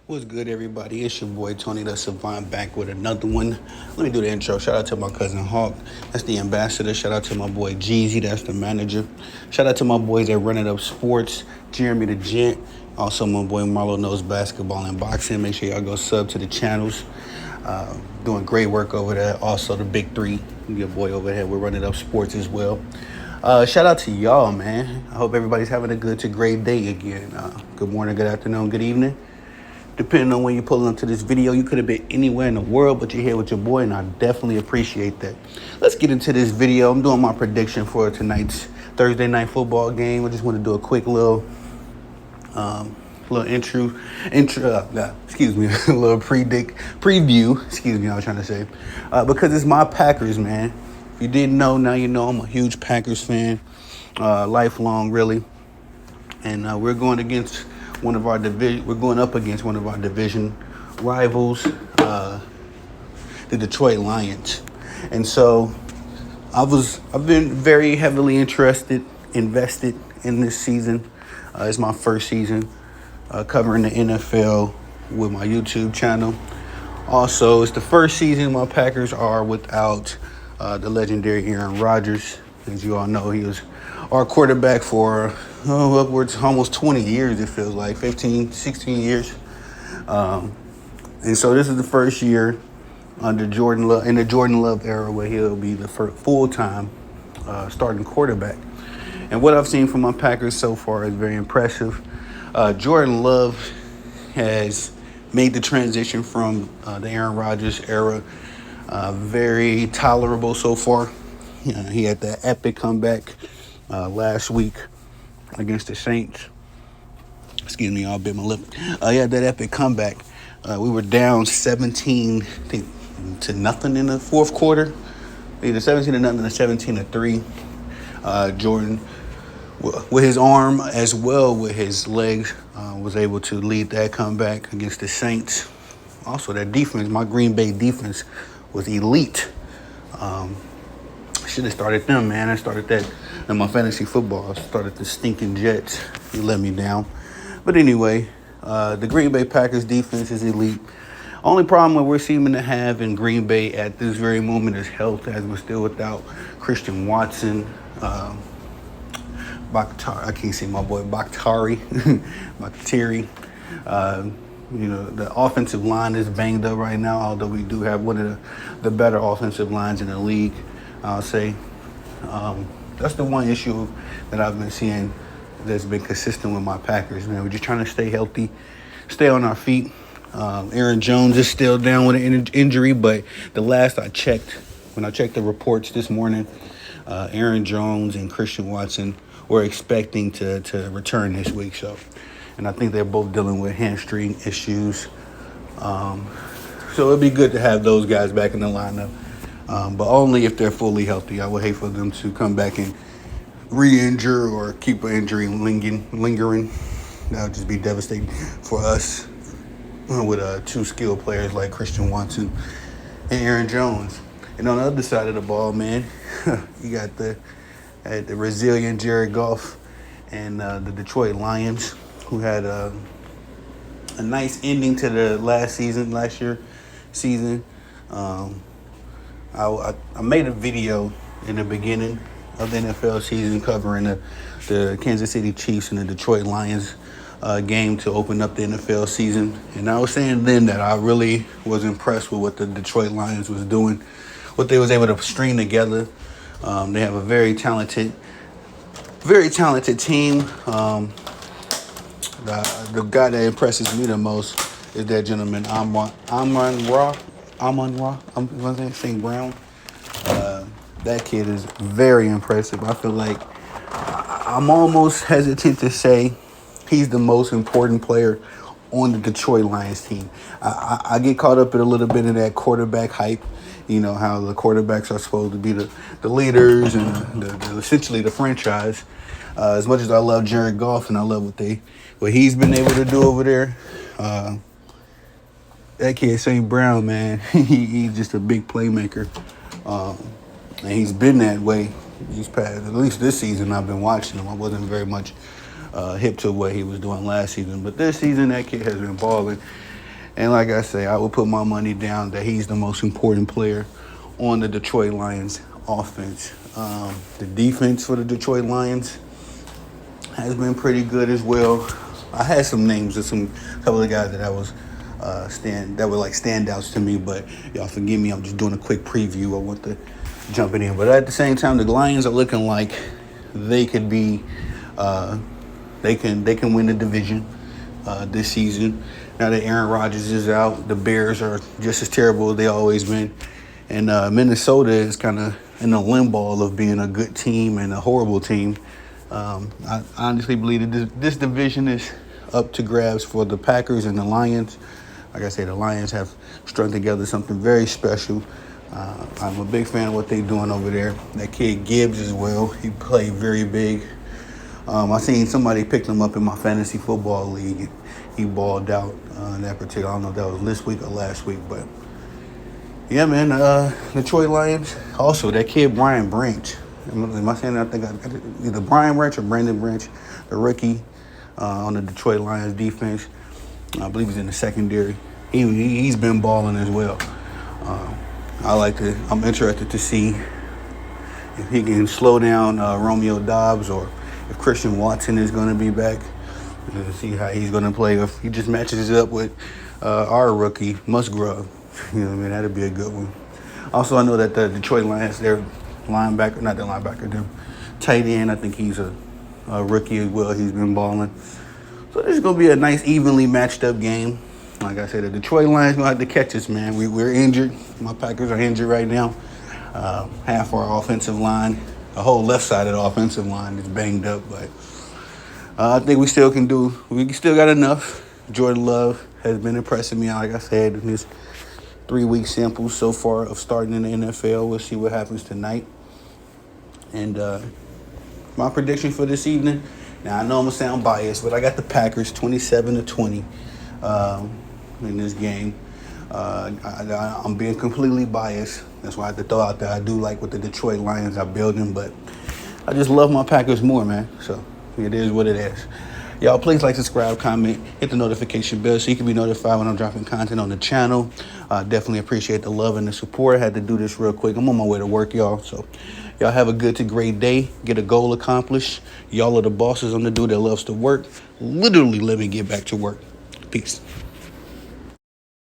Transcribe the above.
What's good, everybody? It's your boy Tony the Savant back with another one. Let me do the intro. Shout out to my cousin Hawk. That's the ambassador. Shout out to my boy Jeezy. That's the manager. Shout out to my boys at Run It Up Sports. Jeremy the Gent. Also, my boy Marlo knows basketball and boxing. Make sure y'all go sub to the channels. Doing great work over there. Also, the Big Three. Your boy over here. We're running up sports as well. Shout out to y'all, man. I hope everybody's having a good to great day again. Good morning, good afternoon, good evening. Depending on when you're pulling up to this video, you could have been anywhere in the world, but you're here with your boy, and I definitely appreciate that. Let's get into this video. I'm doing my prediction for tonight's Thursday night football game. I just want to do a quick little intro, excuse me, a little preview, excuse me, I was trying to say, because it's my Packers, man. If you didn't know, now you know I'm a huge Packers fan, lifelong, really, and we're going up against one of our division rivals, the Detroit Lions. And so I've been very heavily invested in this season. It's my first season covering the NFL with my YouTube channel. Also, it's the first season my Packers are without the legendary Aaron Rodgers. As you all know, he was our quarterback for upwards almost 20 years, it feels like, 15, 16 years. And so this is the first year under Jordan Love, in the Jordan Love era, where he'll be the full-time starting quarterback. And what I've seen from my Packers so far is very impressive. Jordan Love has made the transition from the Aaron Rodgers era very tolerable so far. He had that epic comeback last week against the Saints. Excuse me, I'll bit my lip. He had that epic comeback. We were down 17 to nothing in the fourth quarter. Either 17 to nothing or 17 to 3. Jordan, with his arm as well with his legs, was able to lead that comeback against the Saints. Also, that defense, my Green Bay defense, was elite. Should have started them, man. I started that in my fantasy football. I started the stinking Jets. He let me down. But anyway, the Green Bay Packers defense is elite. Only problem that we're seeming to have in Green Bay at this very moment is health, as we're still without Christian Watson, I can't see my boy Bakhtiari. The offensive line is banged up right now, although we do have one of the better offensive lines in the league, I'll say. That's the one issue that I've been seeing that's been consistent with my Packers, man. We're just trying to stay healthy, stay on our feet. Aaron Jones is still down with an injury, but the last I checked, when I checked the reports this morning, Aaron Jones and Christian Watson were expecting to return this week. And I think they're both dealing with hamstring issues. So it'd be good to have those guys back in the lineup, but only if they're fully healthy. I would hate for them to come back and re-injure or keep an injury lingering. That would just be devastating for us with two skilled players like Christian Watson and Aaron Jones. And on the other side of the ball, man, you got the resilient Jared Goff and the Detroit Lions, who had a nice ending to the last year season. I made a video in the beginning of the NFL season covering the Kansas City Chiefs and the Detroit Lions game to open up the NFL season. And I was saying then that I really was impressed with what the Detroit Lions was doing, what they was able to string together. They have a very talented team. The guy that impresses me the most is that gentleman, Amon-Ra, St. Brown. That kid is very impressive. I feel like I'm almost hesitant to say he's the most important player on the Detroit Lions team. I get caught up in a little bit of that quarterback hype. You know, how the quarterbacks are supposed to be the leaders and essentially the franchise. As much as I love Jared Goff and I love what he's been able to do over there, that kid St. Brown, man, he's just a big playmaker. And he's been that way these past, at least this season I've been watching him. I wasn't very much hip to what he was doing last season. But this season, that kid has been balling. And like I say, I would put my money down that he's the most important player on the Detroit Lions offense. The defense for the Detroit Lions has been pretty good as well. I had some names of some couple of guys that I was that were like standouts to me, but y'all forgive me. I'm just doing a quick preview. I want to jump it in, but at the same time, the Lions are looking like they could be they can win the division this season. Now that Aaron Rodgers is out, the Bears are just as terrible as they always been, and Minnesota is kind of in the limbo of being a good team and a horrible team. I honestly believe that this division is up to grabs for the Packers and the Lions. Like I say, the Lions have strung together something very special. I'm a big fan of what they're doing over there. That kid Gibbs as well, he played very big. I seen somebody picked him up in my fantasy football league. He balled out in that particular. I don't know if that was this week or last week, but yeah, man. Detroit Lions. Also, that kid Brian Branch. Am I saying that? I think either Brian Branch or Brandon Branch, the rookie on the Detroit Lions defense. I believe he's in the secondary. He's been balling as well. I'm interested to see if he can slow down Romeo Doubs, or if Christian Watson is going to be back, to see how he's going to play. If he just matches up with our rookie, Musgrove, you know what I mean? That'd be a good one. Also, I know that the Detroit Lions, their tight end, I think he's a rookie as well. He's been balling. So this is going to be a nice, evenly matched up game. Like I said, the Detroit Lions going to have to catch us, man. We're injured. My Packers are injured right now. Half our offensive line, the whole left side of the offensive line is banged up. But I think we still got enough. Jordan Love has been impressing me, like I said, in this 3-week sample so far of starting in the NFL. We'll see what happens tonight. And my prediction for this evening, now I know I'm going to sound biased, but I got the Packers 27-20 in this game. I'm being completely biased. That's why I had to throw out that I do like what the Detroit Lions are building, but I just love my Packers more, man. So it is what it is. Y'all, please like, subscribe, comment, hit the notification bell so you can be notified when I'm dropping content on the channel. Definitely appreciate the love and the support. I had to do this real quick. I'm on my way to work, y'all. So y'all have a good to great day. Get a goal accomplished. Y'all are the bosses. I'm the dude that loves to work. Literally, let me get back to work. Peace.